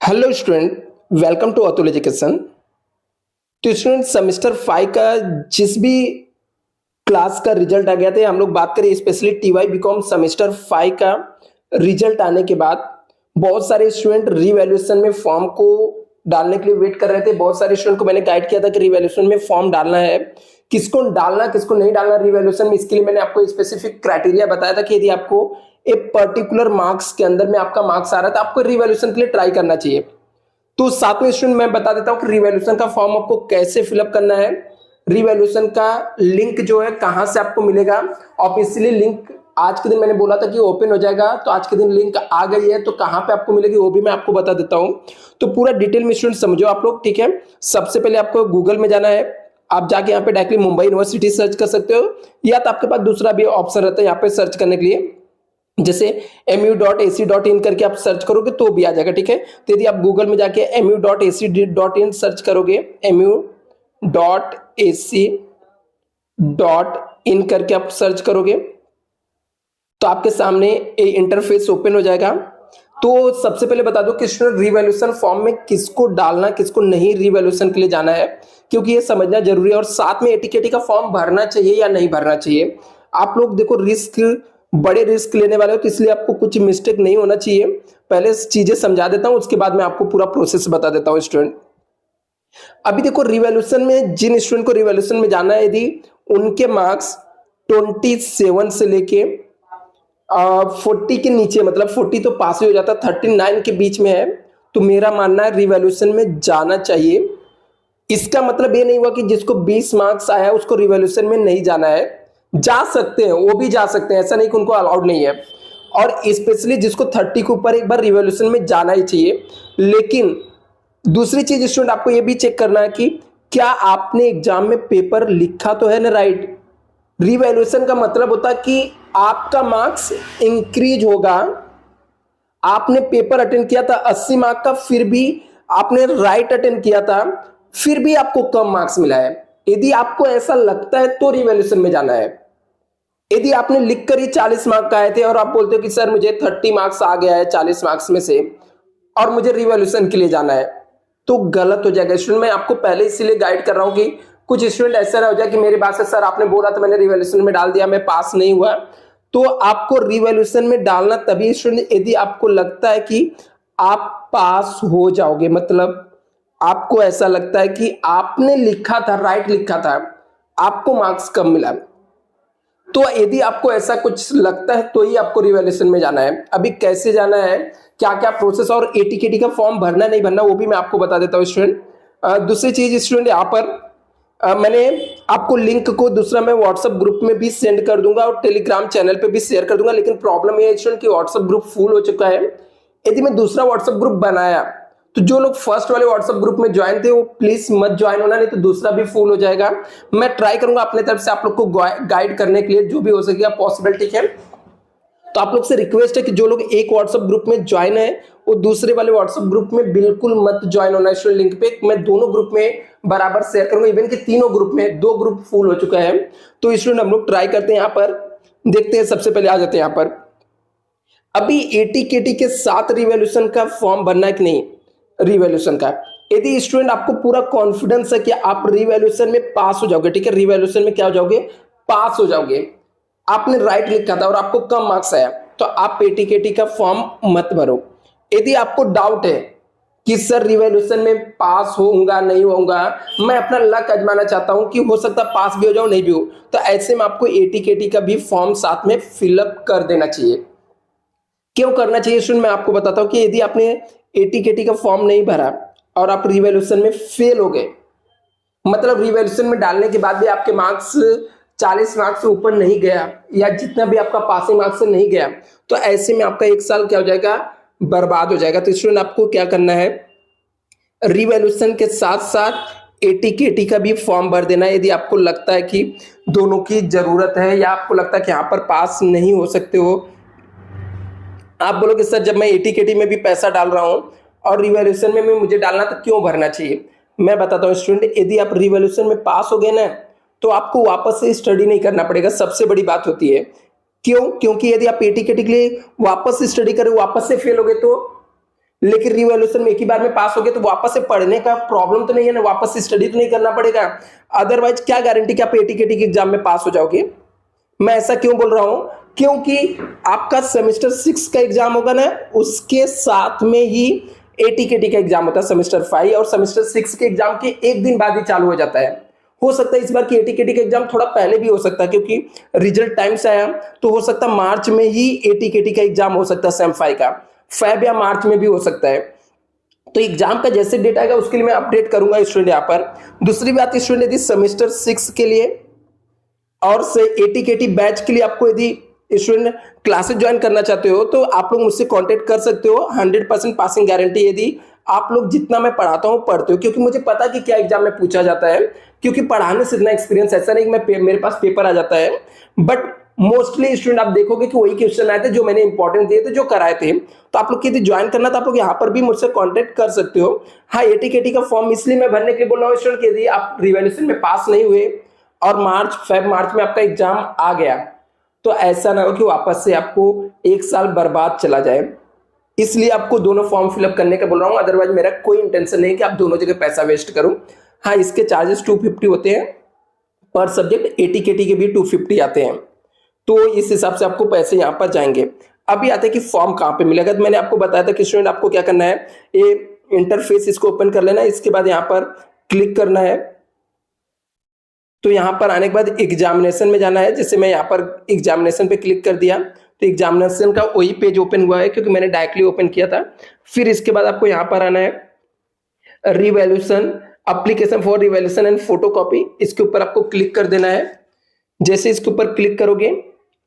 Hello student, welcome to Atul education. तो student semester 5 का जिस भी क्लास का रिजल्ट आ गया था, हम लोग बात करें स्पेशली टीवाई बीकॉम सेमेस्टर 5 का रिजल्ट आने के बाद बहुत सारे स्टूडेंट रीवैल्यूएशन में फॉर्म को डालने के लिए वेट कर रहे थे। बहुत सारे स्टूडेंट को मैंने गाइड किया था कि रीवैल्यूएशन में फॉर्म डालना है, किसको डालना किसको नहीं डालना रीवैल्यूएशन में। इसके लिए मैंने आपको स्पेसिफिक क्राइटेरिया बताया था कि यदि आपको एक पर्टिकुलर मार्क्स के अंदर में आपका मार्क्स आ रहा था, आपको रीवैल्यूएशन के लिए ट्राई करना चाहिए। तो साथ में स्टूडेंट मैं बता देता हूं कि रीवैल्यूएशन का फॉर्म आपको कैसे फिलअप करना है, रीवैल्यूएशन का लिंक जो है कहां से आपको मिलेगा। ऑब्वियसली लिंक आज के दिन मैंने बोला था कि ओपन हो जाएगा, तो आज के दिन लिंक आ गई है, तो कहां पे आपको मिलेगी वो भी मैं आपको बता देता हूं। तो पूरा डिटेल में स्टूडेंट समझो आप लोग, ठीक है। सबसे पहले आपको गूगल में जाना है, आप जाके यहाँ पे डायरेक्टली मुंबई यूनिवर्सिटी सर्च कर सकते हो, या तो आपके पास दूसरा भी ऑप्शन रहता है यहाँ पे सर्च करने के लिए, जैसे mu.ac.in करके आप सर्च करोगे तो भी आ जाएगा, ठीक है। तो यदि आप गूगल में जाके mu.ac.in सर्च करोगे, mu.ac.in करके आप सर्च करोगे तो आपके सामने इंटरफेस ओपन हो जाएगा। तो सबसे पहले बता दो कि स्टूडेंट रीवैल्यूएशन फॉर्म में किसको डालना किसको नहीं रीवैल्यूएशन के लिए जाना है, क्योंकि ये समझना जरूरी है। और साथ में एटीकेटी का फॉर्म भरना चाहिए या नहीं भरना चाहिए। आप लोग देखो बड़े रिस्क लेने वाले हो, तो इसलिए आपको कुछ मिस्टेक नहीं होना चाहिए। पहले चीजें समझा देता हूं, उसके बाद मैं आपको पूरा प्रोसेस बता देता हूं स्टूडेंट। अभी देखो रिवॉल्यूशन में जिन स्टूडेंट को रिवॉल्यूशन में जाना है, यदि उनके मार्क्स 27 से लेके 40 के नीचे, मतलब 40 तो पास ही हो जाता, 39 के बीच में है, तो मेरा मानना है रिवॉल्यूशन में जाना चाहिए। इसका मतलब ये नहीं हुआ कि जिसको 20 मार्क्स आया उसको रिवॉल्यूशन में नहीं जाना है, जा सकते हैं, वो भी जा सकते हैं, ऐसा नहीं कि उनको अलाउड नहीं है। और स्पेशली जिसको 30 के ऊपर एक बार रिवॉल्यूशन में जाना ही चाहिए। लेकिन दूसरी चीज स्टूडेंट आपको ये भी चेक करना है कि क्या आपने एग्जाम में पेपर लिखा तो है ना, राइट। रिवैल्यूएशन का मतलब होता है कि आपका मार्क्स इंक्रीज होगा। आपने पेपर अटेंड किया था 80 मार्क का, फिर भी आपने राइट अटेंड किया था, फिर भी आपको कम मार्क्स मिला है। यदि आपको ऐसा लगता है तो रिवैल्यूएशन में जाना है। यदि आपने लिख कर ही 40 मार्क का आए थे और आप बोलते हो कि सर मुझे 30 मार्क्स आ गया है 40 मार्क्स में से और मुझे रिवैल्यूएशन के लिए जाना है, तो गलत हो जाएगा स्टूडेंट। मैं आपको पहले इसीलिए गाइड कर रहा हूं कि कुछ स्टूडेंट ऐसा ना हो जाए कि मेरी बात से सर आपने बोला तो मैंने रिवैल्यूएशन में डाल दिया, मैं पास नहीं हुआ। तो आपको रिवैल्यूएशन में डालना तभी स्टूडेंट यदि आपको लगता है कि आप पास हो जाओगे, मतलब आपको ऐसा लगता है कि आपने लिखा था, राइट लिखा था, आपको मार्क्स कम मिला। तो यदि आपको ऐसा कुछ लगता है तो ही आपको रिवैल्यूएशन में जाना है। अभी कैसे जाना है, क्या क्या प्रोसेस और एटीकेटी का फॉर्म भरना नहीं भरना वो भी मैं आपको बता देता हूँ स्टूडेंट। दूसरी चीज स्टूडेंट यहाँ पर मैंने आपको लिंक को दूसरा मैं व्हाट्सएप ग्रुप में भी सेंड कर दूंगा और टेलीग्राम चैनल पे भी शेयर कर दूंगा। लेकिन प्रॉब्लम ये है स्टूडेंट कि व्हाट्सएप ग्रुप फुल हो चुका है। यदि मैं दूसरा व्हाट्सएप ग्रुप बनाया तो जो लोग फर्स्ट वाले व्हाट्सएप ग्रुप में ज्वाइन थे वो प्लीज मत ज्वाइन होना, नहीं तो दूसरा भी फुल हो जाएगा। मैं ट्राई करूंगा अपने तरफ से आप लोग को गाइड करने के लिए जो भी हो सकेगा पॉसिबल, ठीक है। तो आप लोग से रिक्वेस्ट है कि जो लोग एक व्हाट्सएप ग्रुप में ज्वाइन है वो दूसरे वाले व्हाट्सएप ग्रुप में बिल्कुल मत ज्वाइन होना। इस लिंक पे मैं दोनों ग्रुप में बराबर शेयर करूंगा, इवन कि तीनों ग्रुप में 2 ग्रुप फुल हो चुका है। तो स्टूडेंट हम लोग ट्राई करते हैं, यहाँ पर देखते हैं। सबसे पहले आ जाते हैं यहाँ पर, अभी एटीकेटी के साथ रिवॉल्यूशन का फॉर्म भरना है कि नहीं रिवॉल्यूशन का। यदि स्टूडेंट आपको पूरा कॉन्फिडेंस है कि आप रिवॉल्यूशन में पास हो जाओगे, ठीक है, रिवॉल्यूशन में क्या हो जाओगे, पास हो जाओगे, आपने राइट लिखा था और आपको कम मार्क्स आया, तो आप एटीकेटी का फॉर्म मत भरो। यदि आपको डाउट है कि सर रिवॉल्यूशन में पास होऊंगा नहीं होऊंगा, मैं अपना लक आजमाना चाहता हूं कि हो सकता पास भी हो जाओ नहीं भी हो, तो ऐसे में आपको एटीकेटी का भी फॉर्म साथ में फिलअप कर देना चाहिए। क्यों करना चाहिए स्टूडेंट, मैं आपको बताता हूं कि यदि आपने एटीकेटी का फॉर्म नहीं भरा और आप रिवॉल्यूशन में फेल हो गए, मतलब रिवॉल्यूशन में डालने के बाद भी आपके मार्क्स 40 मार्क्स से ऊपर नहीं गया या जितना भी आपका पासिंग मार्क्स से नहीं गया, तो ऐसे में आपका 1 साल क्या हो जाएगा, बर्बाद हो जाएगा। तो स्टूडेंट आपको क्या करना है, रिवॉल्यूशन के साथ साथ एटीकेटी का भी फॉर्म भर देना है। यदि आपको लगता है कि दोनों की जरूरत है या आपको लगता है कि यहाँ पर पास नहीं हो सकते हो, आप बोलोगे सर जब मैं एटीकेटी में भी पैसा डाल रहा हूं और रिवॉल्यूशन में मुझे डालना तो क्यों भरना चाहिए। मैं बताता हूं स्टूडेंट, यदि आप रिवॉल्यूशन में पास हो गए ना तो आपको वापस से स्टडी नहीं करना पड़ेगा, सबसे बड़ी बात होती है। क्यों, क्योंकि यदि आप एटीकेटी के लिए वापस स्टडी करें वापस से फेल हो गए तो लेकिन रिवैल्यूएशन में एक ही बार में पास हो गए तो वापस से पढ़ने का प्रॉब्लम तो नहीं है ना, वापस से स्टडी तो नहीं करना पड़ेगा। अदरवाइज क्या गारंटी कि आप एटीकेटी के एग्जाम में पास हो जाओगे। मैं ऐसा क्यों बोल रहा हूं, क्योंकि आपका सेमेस्टर 6 का एग्जाम होगा ना, उसके साथ में ही एटीकेटी का एग्जाम होता है सेमेस्टर 5, और सेमेस्टर 6 के एग्जाम के एक दिन बाद ही चालू हो जाता है। हो सकता है इस बार की एटीकेटी का एग्जाम थोड़ा पहले भी हो सकता है, क्योंकि रिजल्ट टाइम से आया, तो हो सकता है मार्च में ही एटीकेटी का एग्जाम हो सकता है सेम 5 का, फेब या मार्च में भी हो सकता है। तो एग्जाम का जैसे डेट आएगा उसके लिए मैं अपडेट करूंगा स्टूडेंट यहाँ पर। दूसरी बात स्टूडेंट, यदि सेमेस्टर 6 के लिए और से एटीकेटी बैच के लिए आपको यदि स्टूडेंट क्लासेस ज्वाइन करना चाहते हो तो आप लोग मुझसे कांटेक्ट कर सकते हो। 100% पासिंग गारंटी, यदि आप लोग जितना मैं पढ़ाता हूं पढ़ते हो, क्योंकि मुझे पता कि क्या एग्जाम में पूछा जाता है, क्योंकि पढ़ाने से इतना एक्सपीरियंस, ऐसा नहीं कि मेरे पास पेपर आ जाता है, बट मोस्टली स्टूडेंट आप देखोगे कि वही क्वेश्चन आए थे जो मैंने इंपॉर्टेंट दिए थे, जो कराए थे। तो आप लोग यदि ज्वाइन करना तो आप लोग यहाँ पर भी मुझसे कांटेक्ट कर सकते हो। हाँ, एटीकेटी का फॉर्म इसलिए मैं भरने के लिए बोल रहा हूँ स्टूडेंट, यदि आप रिवैल्यूएशन में पास नहीं हुए और मार्च में आपका एग्जाम आ गया, तो ऐसा ना हो कि वापस से आपको एक साल बर्बाद चला जाए। इसलिए आपको दोनों फॉर्म फिलअप करने का बोल रहा हूं, अदरवाइज मेरा कोई इंटेंशन नहीं कि आप दोनों जगह पैसा वेस्ट करूं। हाँ, इसके चार्जेस 250 होते हैं पर सब्जेक्ट, एटीकेटी के भी 250 आते हैं, तो इस हिसाब से आपको पैसे यहां पर जाएंगे। अभी आते हैं कि फॉर्म कहां पे मिलेगा। तो मैंने आपको बताया था कि स्टूडेंट आपको क्या करना है, ये इंटरफेस इसको ओपन कर लेना है, इसके बाद यहां पर क्लिक करना है। तो यहां पर आने के बाद एग्जामिनेशन में जाना है। जैसे मैं यहां पर एग्जामिनेशन पे क्लिक कर दिया तो एग्जामिनेशन का वही पेज ओपन हुआ है, क्योंकि मैंने डायरेक्टली ओपन किया था। फिर इसके बाद आपको यहां पर आना है revaluation, application for revaluation and photocopy, इसके ऊपर आपको क्लिक कर देना है। जैसे इसके ऊपर क्लिक करोगे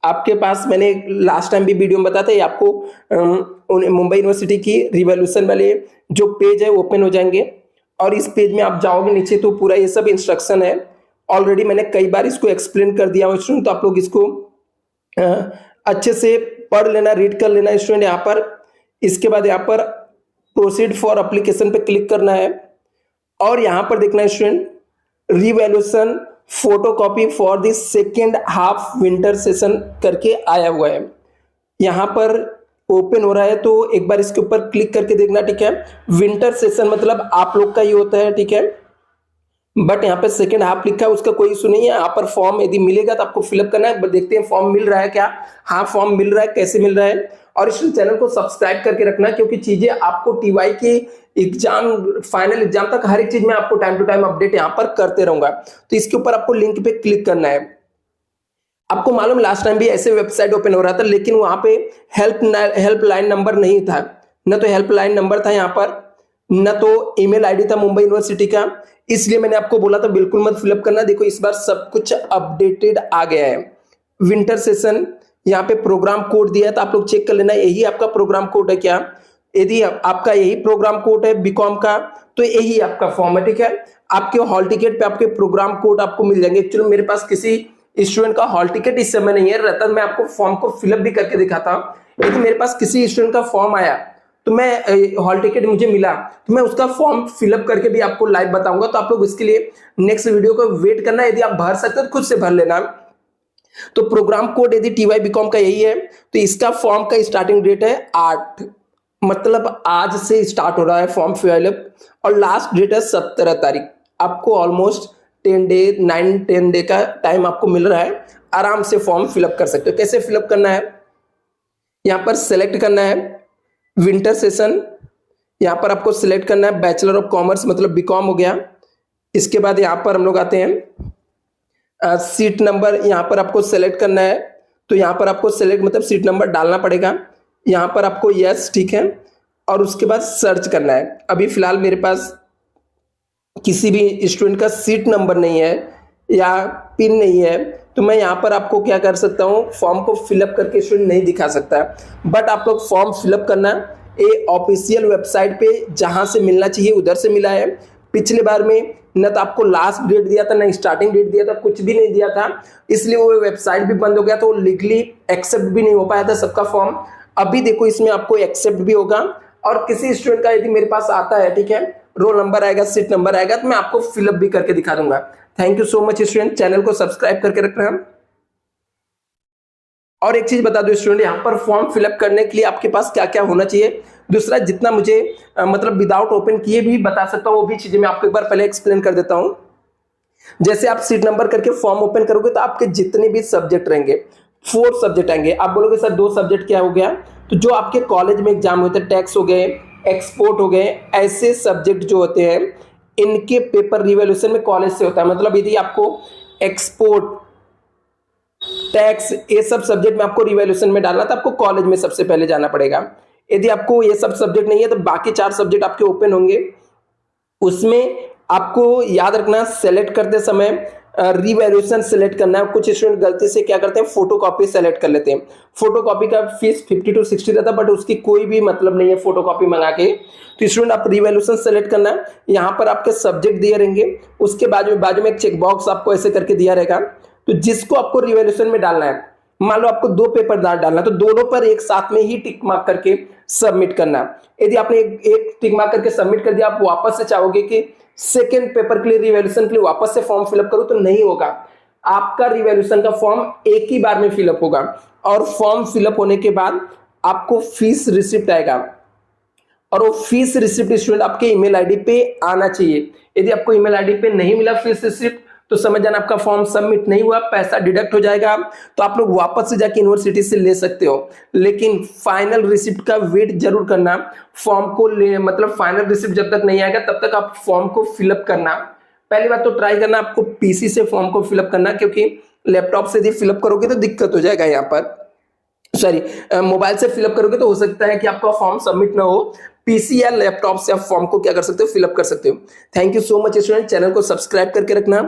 आपके पास, मैंने लास्ट टाइम भी वीडियो में बताया था, ये आपको मुंबई यूनिवर्सिटी की रिवैल्यूएशन वाले जो पेज है ओपन हो जाएंगे, और इस पेज में आप जाओगे नीचे तो पूरा ये सब इंस्ट्रक्शन है। ऑलरेडी मैंने कई बार इसको एक्सप्लेन कर दिया हूं स्टूडेंट, तो आप लोग इसको अच्छे से पढ़ लेना, रीड कर लेना स्टूडेंट यहाँ पर। इसके बाद यहाँ पर प्रोसीड फॉर एप्लीकेशन पे क्लिक करना है, और यहाँ पर देखना है student revaluation photocopy for the second half winter session करके आया हुआ है, यहाँ पर ओपन हो रहा है। तो एक बार इसके ऊपर क्लिक करके देखना, ठीक है। विंटर सेशन मतलब आप लोग का ही होता है, ठीक है, बट यहाँ पे सेकेंड हाफ लिखा है, उसका कोई इशू नहीं है। यहाँ पर फॉर्म यदि मिलेगा तो आपको फिलअप करना है। देखते हैं फॉर्म मिल रहा है क्या। हाँ, फॉर्म मिल रहा है, कैसे मिल रहा है। और इस चैनल को सब्सक्राइब करके रखना, क्योंकि चीजें आपको टीवाई के एग्जाम, फाइनल एग्जाम तक हर एक चीज में आपको टाइम टू टाइम अपडेट यहाँ पर करते रहूंगा। तो इसके ऊपर आपको लिंक पे क्लिक करना है। आपको मालूम लास्ट टाइम भी ऐसे वेबसाइट ओपन हो रहा था, लेकिन वहां पे हेल्पलाइन नंबर नहीं था, न तो हेल्पलाइन नंबर था यहाँ पर, न तो ईमेल आईडी था मुंबई यूनिवर्सिटी का। इसलिए मैंने आपको बोला था बिल्कुल मत फिलअप करना। देखो इस बार सब कुछ अपडेटेड आ गया है। विंटर सेशन यहाँ पे प्रोग्राम कोड दिया है, तो आप लोग चेक कर लेना यही आपका प्रोग्राम कोड है क्या। यदि आपका यही प्रोग्राम कोड है बीकॉम का तो यही आपका फॉर्म है, ठीक है। आपके हॉल टिकट पे आपके प्रोग्राम कोड आपको मिल जाएंगे। एक्चुअली मेरे पास किसी स्टूडेंट का हॉल टिकट इस समय नहीं है, रहता मैं आपको फॉर्म को फिलअप भी करके दिखाता हूं। यदि मेरे पास किसी स्टूडेंट का फॉर्म आया तो मैं हॉल टिकट मुझे मिला तो मैं उसका फॉर्म फिलअप करके भी आपको लाइव बताऊंगा। तो आप लोग इसके लिए नेक्स्ट वीडियो को वेट करना। यदि आप भर सकते हो तो खुद से भर लेना। तो प्रोग्राम कोड यदि टीवाई बीकॉम का यही है तो इसका फॉर्म का स्टार्टिंग डेट है 8, मतलब आज से स्टार्ट हो रहा है फॉर्म फिलअप, और लास्ट डेट है 17 तारीख। आपको ऑलमोस्ट 9-10 डे का टाइम आपको मिल रहा है, आराम से फॉर्म फिलअप कर सकते हो। कैसे फिलअप करना है, यहाँ पर सेलेक्ट करना है विंटर सेशन, यहाँ पर आपको सिलेक्ट करना है बैचलर ऑफ कॉमर्स मतलब बीकॉम हो गया। इसके बाद यहाँ पर हम लोग आते हैं सीट नंबर, यहाँ पर आपको सेलेक्ट करना है। तो यहाँ पर आपको सेलेक्ट मतलब सीट नंबर डालना पड़ेगा, यहाँ पर आपको यस, ठीक है, और उसके बाद सर्च करना है। अभी फिलहाल मेरे पास किसी भी स्टूडेंट का सीट नंबर नहीं है या पिन नहीं है, तो मैं यहाँ पर आपको क्या कर सकता हूँ, फॉर्म को फिलअप करके स्टूडेंट नहीं दिखा सकता। बट आप लोग फॉर्म फिलअप करना ये ऑफिशियल वेबसाइट पे जहां से मिलना चाहिए उधर से मिला है। पिछले बार में न तो आपको लास्ट डेट दिया था, न स्टार्टिंग डेट दिया था, कुछ भी नहीं दिया था, इसलिए वो वेबसाइट भी बंद हो गया, तो लीगली एक्सेप्ट भी नहीं हो पाया था सबका फॉर्म। अभी देखो इसमें आपको एक्सेप्ट भी होगा, और किसी स्टूडेंट का यदि मेरे पास आता है, ठीक है, रोल नंबर आएगा, सीट नंबर आएगा, तो मैं आपको फिलअप भी करके दिखा दूंगा। Thank you so much student, channel को सब्सक्राइब करके रखना। और एक चीज बता दो स्टूडेंट, यहाँ पर फॉर्म फिलअप करने के लिए आपके पास क्या क्या होना चाहिए। दूसरा जितना मुझे मतलब विदाउट ओपन किए भी बता सकता हूँ वो भी चीजें मैं आपको एक बार पहले एक्सप्लेन कर देता हूँ। जैसे आप सीट नंबर करके फॉर्म ओपन करोगे तो आपके जितने भी सब्जेक्ट रहेंगे 4 सब्जेक्ट आएंगे। आप बोलोगे सर 2 सब्जेक्ट क्या हो गया, तो जो आपके कॉलेज में एग्जाम होते हैं, टैक्स हो गए, एक्सपोर्ट हो गए, ऐसे सब्जेक्ट जो होते हैं इनके पेपर रिवैल्यूएशन में कॉलेज से होता है। मतलब यदि आपको एक्सपोर्ट, टैक्स, ये सब सब्जेक्ट में आपको रिवैल्यूएशन में डालना तो आपको कॉलेज में सबसे पहले जाना पड़ेगा। यदि आपको ये सब सब्जेक्ट नहीं है तो बाकी 4 सब्जेक्ट आपके ओपन होंगे। उसमें आपको याद रखना सेलेक्ट करते समय रिवैल्यूएशन सेलेक्ट करना है। कुछ स्टूडेंट गलती से क्या करते हैं, फोटोकॉपी सेलेक्ट कर लेते हैं। फोटोकॉपी का फीस 50 to 60 रहता है, बट उसकी कोई भी मतलब नहीं है फोटोकॉपी मंगा के। तो स्टूडेंट आप रिवैल्यूएशन सेलेक्ट करना है। यहाँ पर आपके सब्जेक्ट दिए रहेंगे, उसके बाजू में एक चेक बॉक्स आपको ऐसे करके दिया रहेगा। तो जिसको आपको रिवैल्यूएशन में डालना है, मान लो आपको 2 पेपर डालना है तो दोनों पर एक साथ में ही टिक मार्क करके सबमिट करना। यदि आपने एक टिक मार्क करके सबमिट कर दिया, आप वापस से चाहोगे कि सेकेंड पेपर के लिए रिवैल्यूएशन के लिए वापस से फॉर्म फिलअप करो, तो नहीं होगा। आपका रिवैल्यूएशन का फॉर्म एक ही बार में फिलअप होगा और फॉर्म फिलअप होने के बाद आपको फीस रिसिप्ट आएगा और वो फीस रिसिप्ट स्टूडेंट आपके ईमेल आईडी पे आना चाहिए। यदि आपको ईमेल आईडी पे नहीं मिला फीस रिसिप्ट तो समझ जाना आपका फॉर्म सबमिट नहीं हुआ, पैसा डिडक्ट हो जाएगा। तो आप लोग वापस से जाके यूनिवर्सिटी से ले सकते हो, लेकिन फाइनल रिसिप्ट का वेट जरूर करना। फॉर्म को मतलब फाइनल रिसिप्ट जब तक नहीं आएगा तब तक आप फॉर्म को फिलअप करना। पहली बात तो ट्राई करना आपको पीसी से फॉर्म को फिलअप करना, क्योंकि लैपटॉप से यदि फिलअप करोगे तो दिक्कत हो जाएगा। यहाँ पर सॉरी, मोबाइल से फिलअप करोगे तो हो सकता है कि आपका फॉर्म सबमिट ना हो। पीसी या लैपटॉप से आप फॉर्म को क्या कर सकते हो, फिलअप कर सकते हो। Thank you so much student, channel को सब्सक्राइब करके रखना।